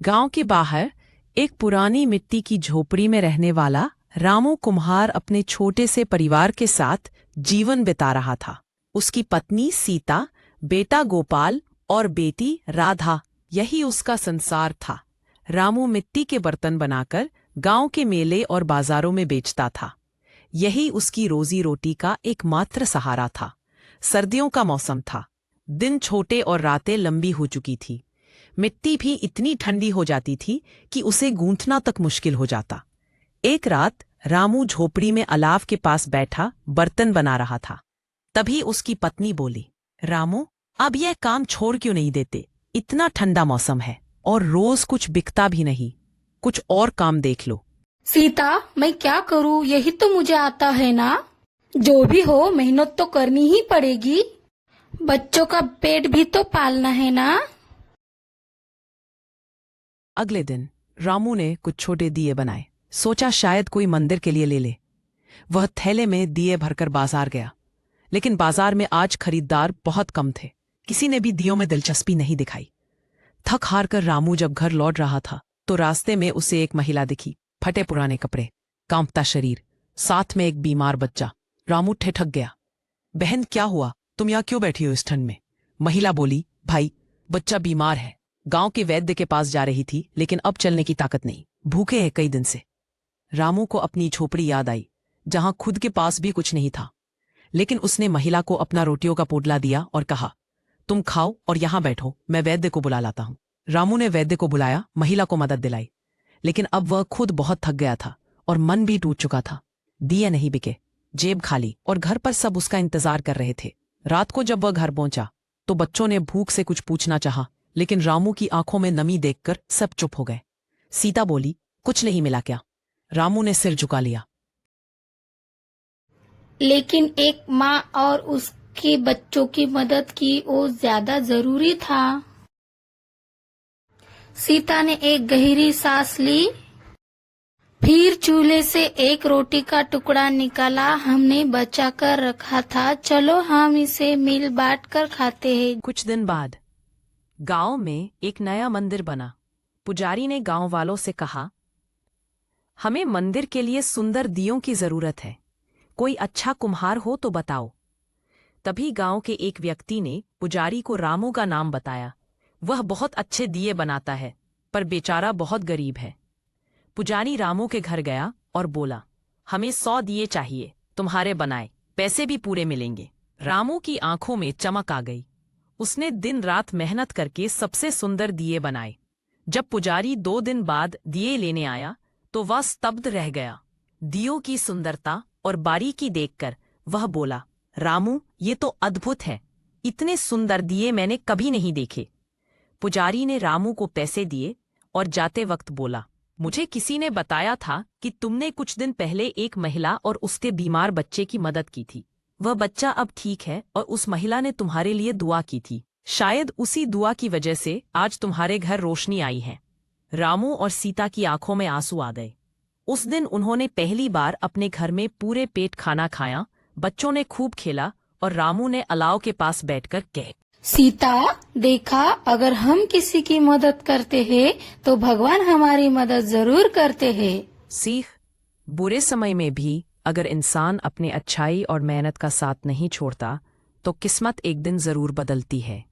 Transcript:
गांव के बाहर एक पुरानी मिट्टी की झोपड़ी में रहने वाला रामू कुम्हार अपने छोटे से परिवार के साथ जीवन बिता रहा था। उसकी पत्नी सीता, बेटा गोपाल और बेटी राधा, यही उसका संसार था। रामू मिट्टी के बर्तन बनाकर गांव के मेले और बाजारों में बेचता था। यही उसकी रोजी रोटी का एकमात्र सहारा था। सर्दियों का मौसम था। दिन छोटे और रातें लंबी हो चुकी थी। मिट्टी भी इतनी ठंडी हो जाती थी कि उसे गूंथना तक मुश्किल हो जाता। एक रात रामू झोपड़ी में अलाव के पास बैठा बर्तन बना रहा था। तभी उसकी पत्नी बोली, रामू, अब यह काम छोड़ क्यों नहीं देते? इतना ठंडा मौसम है और रोज कुछ बिकता भी नहीं। कुछ और काम देख लो। सीता, मैं क्या करूँ? यही तो मुझे आता है ना। जो भी हो, मेहनत तो करनी ही पड़ेगी। बच्चों का पेट भी तो पालना है ना। अगले दिन रामू ने कुछ छोटे दिए बनाए। सोचा शायद कोई मंदिर के लिए ले ले। वह थैले में दिए भरकर बाजार गया, लेकिन बाजार में आज खरीदार बहुत कम थे। किसी ने भी दियों में दिलचस्पी नहीं दिखाई। थक हार कर रामू जब घर लौट रहा था तो रास्ते में उसे एक महिला दिखी। फटे पुराने कपड़े, कांपता शरीर, साथ में एक बीमार बच्चा। रामू ठिठक गया। बहन, क्या हुआ? तुम यहाँ क्यों बैठी हो इस ठंड में? महिला बोली, भाई, बच्चा बीमार है। गांव के वैद्य के पास जा रही थी, लेकिन अब चलने की ताकत नहीं। भूखे हैं कई दिन से। रामू को अपनी झोपड़ी याद आई, जहां खुद के पास भी कुछ नहीं था। लेकिन उसने महिला को अपना रोटियों का पोटला दिया और कहा, तुम खाओ और यहां बैठो, मैं वैद्य को बुला लाता हूं। रामू ने वैद्य को बुलाया, महिला को मदद दिलाई। लेकिन अब वह खुद बहुत थक गया था और मन भी टूट चुका था। दिए नहीं बिके, जेब खाली, और घर पर सब उसका इंतजार कर रहे थे। रात को जब वह घर पहुंचा तो बच्चों ने भूख से कुछ पूछना चाहा, लेकिन रामू की आंखों में नमी देखकर सब चुप हो गए। सीता बोली, कुछ नहीं मिला क्या? रामू ने सिर झुका लिया। लेकिन एक माँ और उसके बच्चों की मदद की वो ज्यादा जरूरी था। सीता ने एक गहरी सांस ली, फिर चूल्हे से एक रोटी का टुकड़ा निकाला। हमने बचा कर रखा था, चलो हम इसे मिल बांट कर खाते हैं। कुछ दिन बाद गांव में एक नया मंदिर बना। पुजारी ने गांव वालों से कहा, हमें मंदिर के लिए सुंदर दियों की जरूरत है। कोई अच्छा कुम्हार हो तो बताओ। तभी गांव के एक व्यक्ति ने पुजारी को रामू का नाम बताया। वह बहुत अच्छे दिए बनाता है, पर बेचारा बहुत गरीब है। पुजारी रामू के घर गया और बोला, हमें 100 दिए चाहिए, तुम्हारे बनाए, पैसे भी पूरे मिलेंगे। रामू की आंखों में चमक आ गई। उसने दिन रात मेहनत करके सबसे सुंदर दिए बनाए। जब पुजारी 2 दिन बाद दिए लेने आया तो वह स्तब्ध रह गया। दियों की सुंदरता और बारीकी देखकर वह बोला, रामू, ये तो अद्भुत है। इतने सुंदर दिए मैंने कभी नहीं देखे। पुजारी ने रामू को पैसे दिए और जाते वक्त बोला, मुझे किसी ने बताया था कि तुमने कुछ दिन पहले एक महिला और उसके बीमार बच्चे की मदद की थी। वह बच्चा अब ठीक है और उस महिला ने तुम्हारे लिए दुआ की थी। शायद उसी दुआ की वजह से आज तुम्हारे घर रोशनी आई है। रामू और सीता की आंखों में आंसू आ गए। उस दिन उन्होंने पहली बार अपने घर में पूरे पेट खाना खाया। बच्चों ने खूब खेला और रामू ने अलाव के पास बैठकर कहा, सीता, देखा, अगर हम किसी की मदद करते हैं तो भगवान हमारी मदद जरूर करते हैं। सीख, बुरे समय में भी अगर इंसान अपने अच्छाई और मेहनत का साथ नहीं छोड़ता तो किस्मत एक दिन जरूर बदलती है।